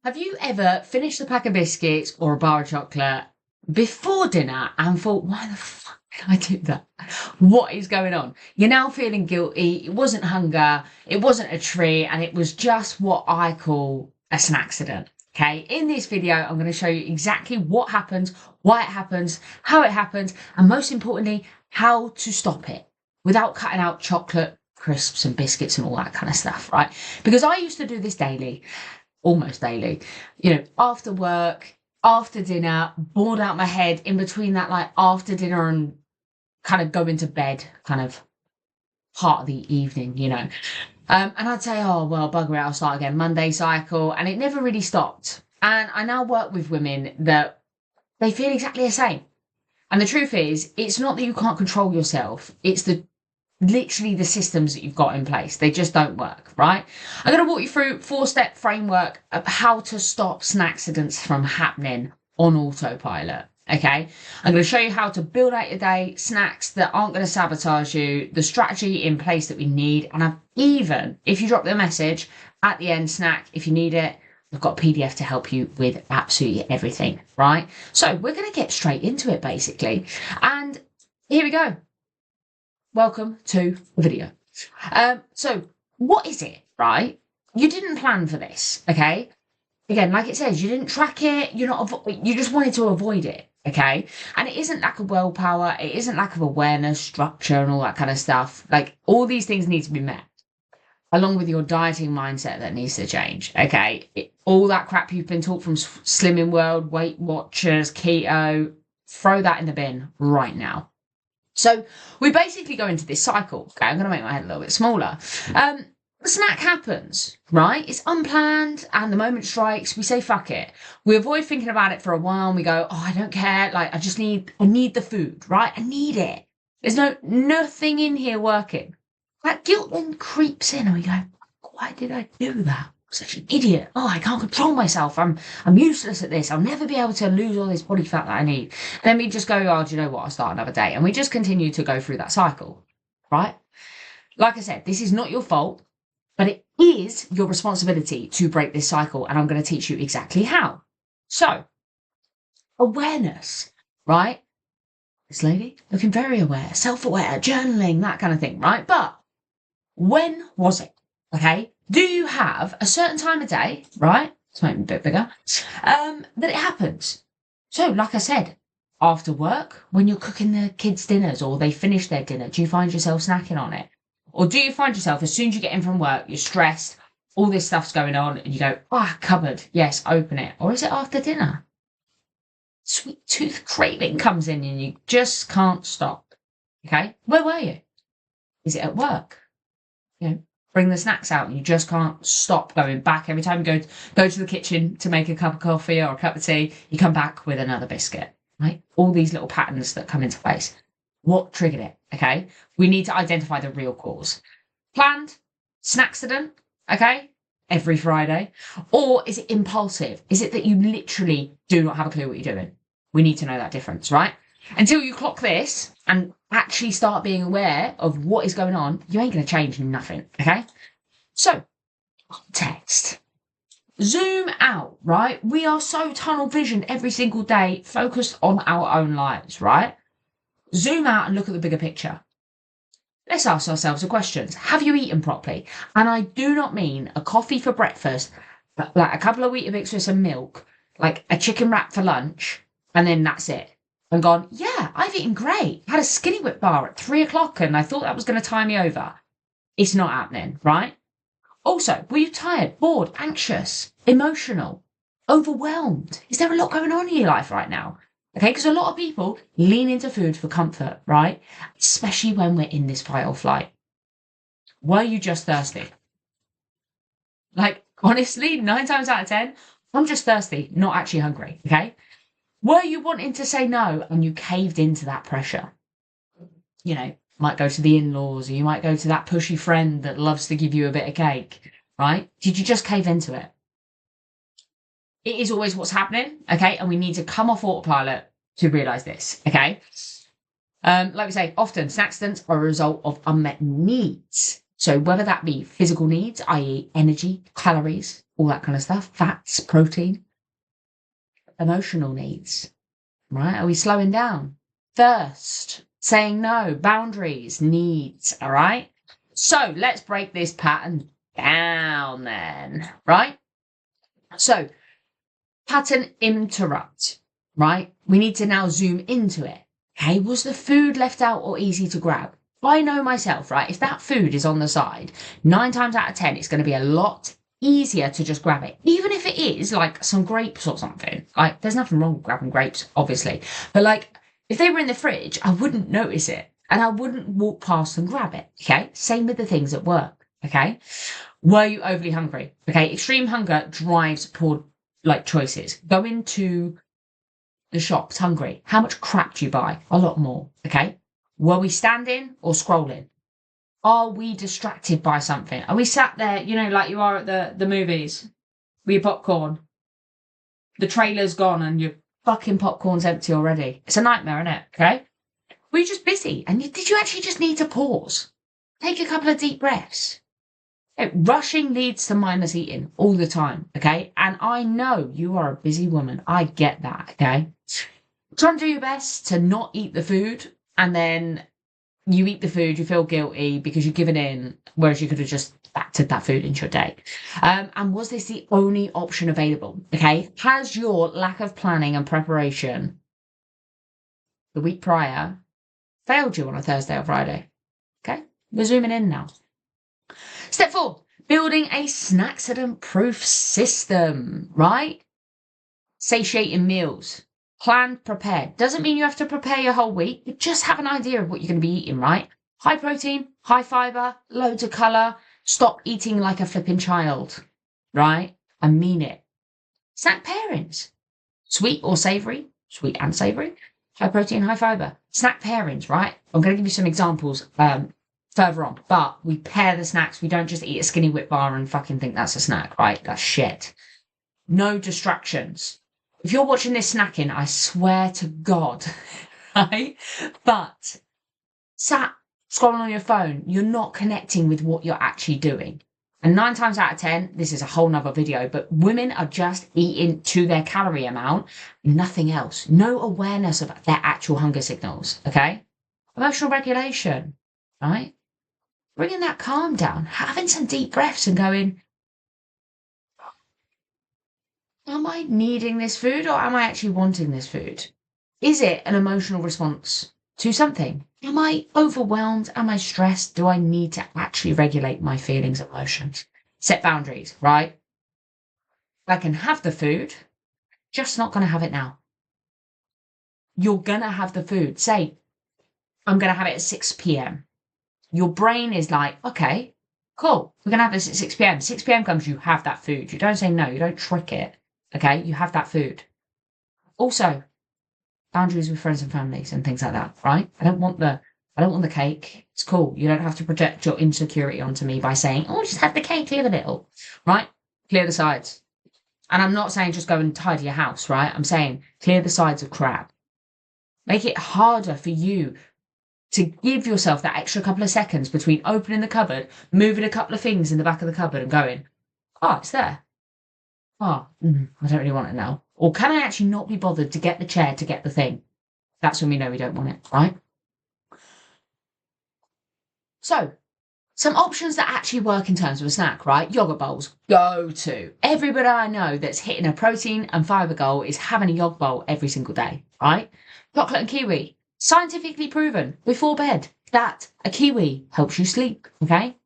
Have you ever finished a pack of biscuits or a bar of chocolate before dinner and thought, why the fuck did I do that? What is going on? You're now feeling guilty. It wasn't hunger. It wasn't a treat. And it was just what I call a snack accident. Okay. In this video, I'm going to show you exactly what happens, why it happens, how it happens, and most importantly, how to stop it without cutting out chocolate, crisps and biscuits and all that kind of stuff, right? Because I used to do this daily. Almost daily, after work, after dinner, bored out my head in between that, like after dinner and kind of going to bed kind of part of the evening, and I'd say, oh, well, bugger it, I'll start again, Monday cycle. And it never really stopped. And I now work with women that they feel exactly the same. And the truth is, it's not that you can't control yourself. It's literally the systems that you've got in place. They just don't work, right? I'm going to walk you through 4-step framework of how to stop snack accidents from happening on autopilot. Okay. I'm going to show you how to build out your day, snacks that aren't going to sabotage you, the strategy in place that we need. And I've even, if you drop the message at the end, snack, if you need it, I've got a PDF to help you with absolutely everything, right? So we're going to get straight into it basically. And here we go. Welcome to the video. So what is it, right? You didn't plan for this, okay? Again, like it says, you didn't track it. You just wanted to avoid it, okay? And it isn't lack of willpower. It isn't lack of awareness, structure, and all that kind of stuff. Like all these things need to be met, along with your dieting mindset that needs to change, okay? All that crap you've been taught from Slimming World, Weight Watchers, keto, throw that in the bin right now. So we basically go into this cycle. Okay, I'm going to make my head a little bit smaller. The snack happens, right? It's unplanned, and the moment strikes, we say, fuck it. We avoid thinking about it for a while, and we go, oh, I don't care. Like, I need the food, right? I need it. There's nothing in here working. That guilt then creeps in, and we go, why did I do that? I'm such an idiot. Oh, I can't control myself. I'm useless at this. I'll never be able to lose all this body fat that I need. And then we just go, oh, do you know what? I'll start another day. And we just continue to go through that cycle, right? Like I said, this is not your fault, but it is your responsibility to break this cycle. And I'm going to teach you exactly how. So, awareness, right? This lady looking very aware, self-aware, journaling, that kind of thing, right? But when was it? Okay. Do you have a certain time of day, right? Let's make it a bit bigger. That it happens. So, like I said, after work, when you're cooking the kids' dinners or they finish their dinner, do you find yourself snacking on it? Or do you find yourself, as soon as you get in from work, you're stressed, all this stuff's going on, and you go, cupboard, yes, open it. Or is it after dinner? Sweet tooth craving comes in and you just can't stop. Okay? Where were you? Is it at work? Bring the snacks out and you just can't stop going back. Every time you go to the kitchen to make a cup of coffee or a cup of tea, you come back with another biscuit, right? All these little patterns that come into place. What triggered it? Okay. We need to identify the real cause. Planned snack accident, okay? Every Friday. Or is it impulsive? Is it that you literally do not have a clue what you're doing? We need to know that difference, right? Until you clock this and actually start being aware of what is going on, you ain't going to change nothing, okay? So, context. Zoom out, right? We are so tunnel visioned every single day, focused on our own lives, right? Zoom out and look at the bigger picture. Let's ask ourselves a question. Have you eaten properly? And I do not mean a coffee for breakfast, but like a couple of Weetabix with some milk, like a chicken wrap for lunch, and then that's it. And gone, yeah, I've eaten great. I had a Skinny Whip bar at 3:00 and I thought that was going to tie me over. It's not happening, right? Also, were you tired, bored, anxious, emotional, overwhelmed? Is there a lot going on in your life right now? Okay, because a lot of people lean into food for comfort, right? Especially when we're in this fight or flight. Were you just thirsty? Like, honestly, 9 times out of 10, I'm just thirsty, not actually hungry, okay? Were you wanting to say no and you caved into that pressure? Might go to the in-laws or you might go to that pushy friend that loves to give you a bit of cake, right? Did you just cave into it? It is always what's happening, okay? And we need to come off autopilot to realise this, okay? Like we say, often snack accidents are a result of unmet needs. So whether that be physical needs, i.e. energy, calories, all that kind of stuff, fats, protein. Emotional needs, right? Are we slowing down? Thirst, saying no, boundaries, needs, all right? So let's break this pattern down then, right? So pattern interrupt, right? We need to now zoom into it. Okay, was the food left out or easy to grab? I know myself, right? If that food is on the side, 9 times out of 10, it's going to be a lot easier to just grab it. Even if it is like some grapes or something. Like, there's nothing wrong with grabbing grapes, obviously. But like, if they were in the fridge, I wouldn't notice it. And I wouldn't walk past and grab it. Okay, same with the things at work. Okay, were you overly hungry? Okay, extreme hunger drives poor like choices. Go into the shops hungry. How much crap do you buy? A lot more. Okay. Were we standing or scrolling? Are we distracted by something? Are we sat there, like you are at the movies with your popcorn? The trailer's gone and your fucking popcorn's empty already. It's a nightmare, isn't it? Okay. Were you just busy? And did you actually just need to pause? Take a couple of deep breaths. Rushing leads to mindless eating all the time, okay? And I know you are a busy woman. I get that, okay? Try and do your best to not eat the food, and then you eat the food, you feel guilty because you've given in, whereas you could have just factored that food into your day. And was this the only option available, okay? Has your lack of planning and preparation the week prior failed you on a Thursday or Friday? Okay? We're zooming in now. Step 4, building a snacksident-proof system, right? Satiating meals. Planned, prepared. Doesn't mean you have to prepare your whole week. You just have an idea of what you're going to be eating, right? High protein, high fiber, loads of colour. Stop eating like a flipping child, right? I mean it. Snack pairings. Sweet or savoury. Sweet and savoury. High protein, high fiber. Snack pairings, right? I'm going to give you some examples further on, but we pair the snacks. We don't just eat a skinny whip bar and fucking think that's a snack, right? That's shit. No distractions. If you're watching this snacking, I swear to God, right? But sat scrolling on your phone, you're not connecting with what you're actually doing. And 9 times out of 10, this is a whole nother video, but women are just eating to their calorie amount, nothing else. No awareness of their actual hunger signals, okay? Emotional regulation, right? Bringing that calm down, having some deep breaths and going, am I needing this food or am I actually wanting this food? Is it an emotional response to something? Am I overwhelmed? Am I stressed? Do I need to actually regulate my feelings and emotions? Set boundaries, right? I can have the food, just not going to have it now. You're going to have the food. Say, I'm going to have it at 6 p.m. Your brain is like, okay, cool. We're going to have this at 6 p.m. 6 p.m. comes, you have that food. You don't say no. You don't trick it. Okay, you have that food. Also, boundaries with friends and families and things like that, right? I don't want the cake. It's cool. You don't have to project your insecurity onto me by saying, oh, just have the cake, live a little, right? Clear the sides. And I'm not saying just go and tidy your house, right? I'm saying clear the sides of crap. Make it harder for you to give yourself that extra couple of seconds between opening the cupboard, moving a couple of things in the back of the cupboard and going, oh, it's there. Oh, I don't really want it now. Or can I actually not be bothered to get the chair to get the thing? That's when we know we don't want it, right? So, some options that actually work in terms of a snack, right? Yogurt bowls, go to. Everybody I know that's hitting a protein and fibre goal is having a yogurt bowl every single day, right? Chocolate and kiwi, scientifically proven, before bed, that a kiwi helps you sleep, okay?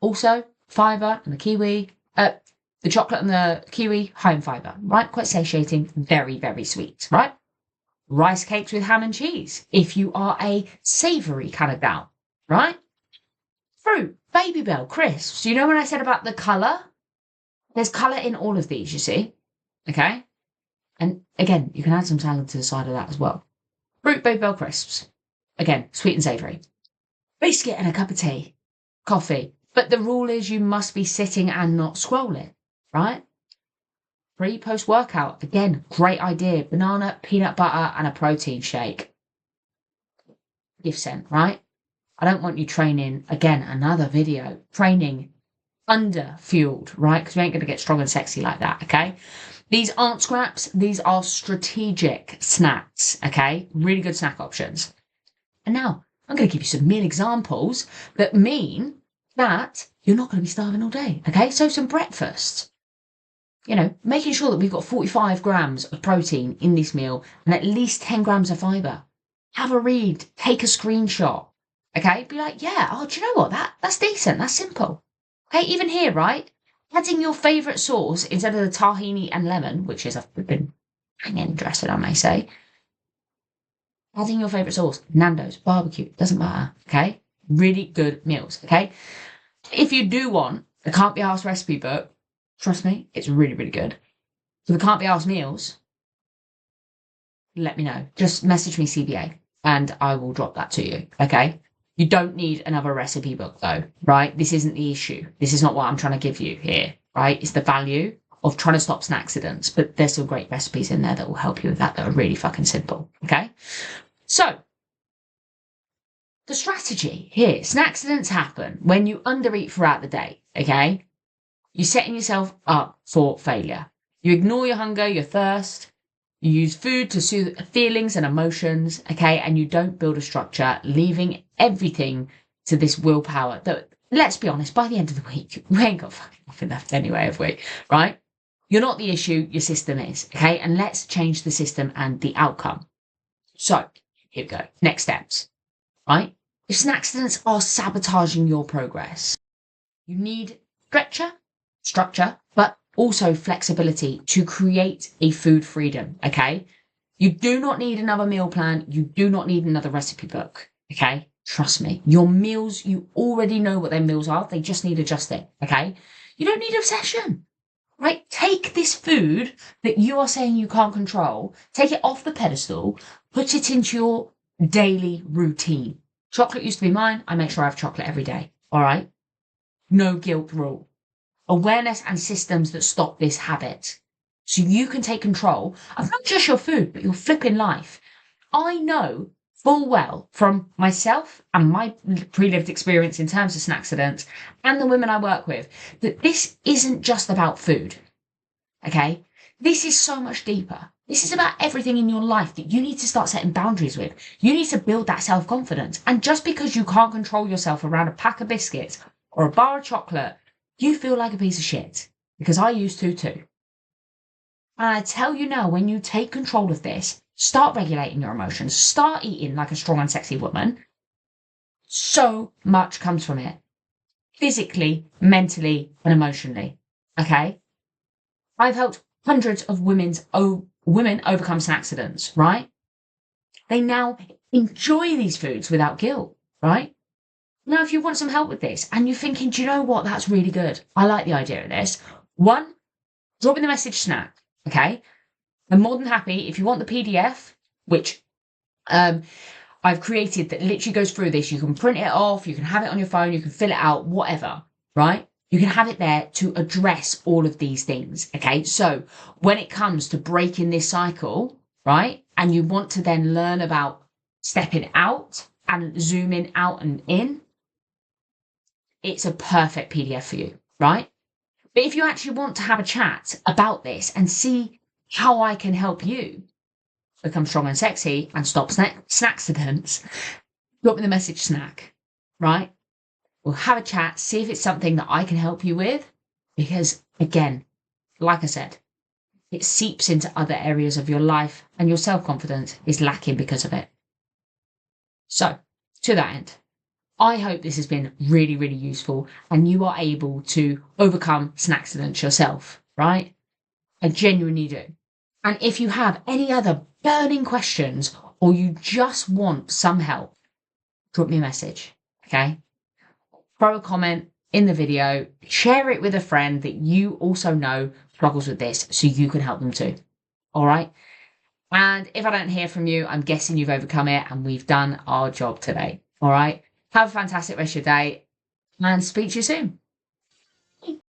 Also, fibre and the kiwi, the chocolate and the kiwi, high in fibre, right? Quite satiating, very, very sweet, right? Rice cakes with ham and cheese, if you are a savoury kind of gal, right? Fruit, Baby Bell, crisps. You know when I said about the colour? There's colour in all of these, you see? Okay? And again, you can add some salad to the side of that as well. Fruit, Baby Bell, crisps. Again, sweet and savoury. Biscuit and a cup of tea. Coffee. But the rule is you must be sitting and not scrolling, right? Pre-post-workout. Again, great idea. Banana, peanut butter, and a protein shake. Gift sent, right? I don't want you training, again, another video, training under-fueled, right? Because we ain't going to get strong and sexy like that, okay? These aren't scraps. These are strategic snacks, okay? Really good snack options. And now I'm going to give you some meal examples that mean that you're not going to be starving all day, okay? So some breakfast. Making sure that we've got 45 grams of protein in this meal and at least 10 grams of fibre. Have a read, take a screenshot, okay? Be like, yeah, do you know what? That's decent, that's simple. Okay, even here, right? Adding your favourite sauce instead of the tahini and lemon, which is a flipping hanging dressing, I may say. Adding your favourite sauce, Nando's, barbecue, doesn't matter, okay? Really good meals, okay? If you do want the Can't Be Arsed recipe book, trust me, it's really, really good. So the Can't Be Arsed meals, let me know. Just message me CBA and I will drop that to you, okay? You don't need another recipe book though, right? This isn't the issue. This is not what I'm trying to give you here, right? It's the value of trying to stop snack accidents, but there's some great recipes in there that will help you with that are really fucking simple, okay? So, the strategy here, snack accidents happen when you undereat throughout the day, okay? You're setting yourself up for failure. You ignore your hunger, your thirst. You use food to soothe feelings and emotions, okay? And you don't build a structure, leaving everything to this willpower that, let's be honest, by the end of the week, we ain't got fucking nothing left anyway, have we? Right? You're not the issue, your system is, okay? And let's change the system and the outcome. So, here we go. Next steps, right? If snack accidents are sabotaging your progress, you need structure, but also flexibility to create a food freedom, okay? You do not need another meal plan. You do not need another recipe book, okay? Trust me. Your meals, you already know what their meals are. They just need adjusting, okay? You don't need obsession, right? Take this food that you are saying you can't control, take it off the pedestal, put it into your daily routine. Chocolate used to be mine. I make sure I have chocolate every day, all right? No guilt rule. Awareness and systems that stop this habit. So you can take control of not just your food, but your flipping life. I know full well from myself and my pre-lived experience in terms of snack accidents and the women I work with, that this isn't just about food, okay? This is so much deeper. This is about everything in your life that you need to start setting boundaries with. You need to build that self-confidence. And just because you can't control yourself around a pack of biscuits or a bar of chocolate, you feel like a piece of shit, because I used to too. And I tell you now, when you take control of this, start regulating your emotions, start eating like a strong and sexy woman, so much comes from it. Physically, mentally, and emotionally. Okay? I've helped hundreds of women overcome snack accidents, right? They now enjoy these foods without guilt, right? Now, if you want some help with this and you're thinking, do you know what? That's really good. I like the idea of this. One, drop in the message snack. Okay. I'm more than happy if you want the PDF, which I've created that literally goes through this. You can print it off. You can have it on your phone. You can fill it out, whatever, right? You can have it there to address all of these things. Okay. So when it comes to breaking this cycle, right? And you want to then learn about stepping out and zooming out and in, it's a perfect PDF for you, right? But if you actually want to have a chat about this and see how I can help you become strong and sexy and stop snack accidents, drop me the message snack, right? We'll have a chat, see if it's something that I can help you with. Because again, like I said, it seeps into other areas of your life and your self-confidence is lacking because of it. So, to that end, I hope this has been really, really useful and you are able to overcome snack accidents yourself, right? I genuinely do. And if you have any other burning questions or you just want some help, drop me a message, okay? Throw a comment in the video, share it with a friend that you also know struggles with this so you can help them too, all right? And if I don't hear from you, I'm guessing you've overcome it and we've done our job today, all right? Have a fantastic rest of your day and speak to you soon.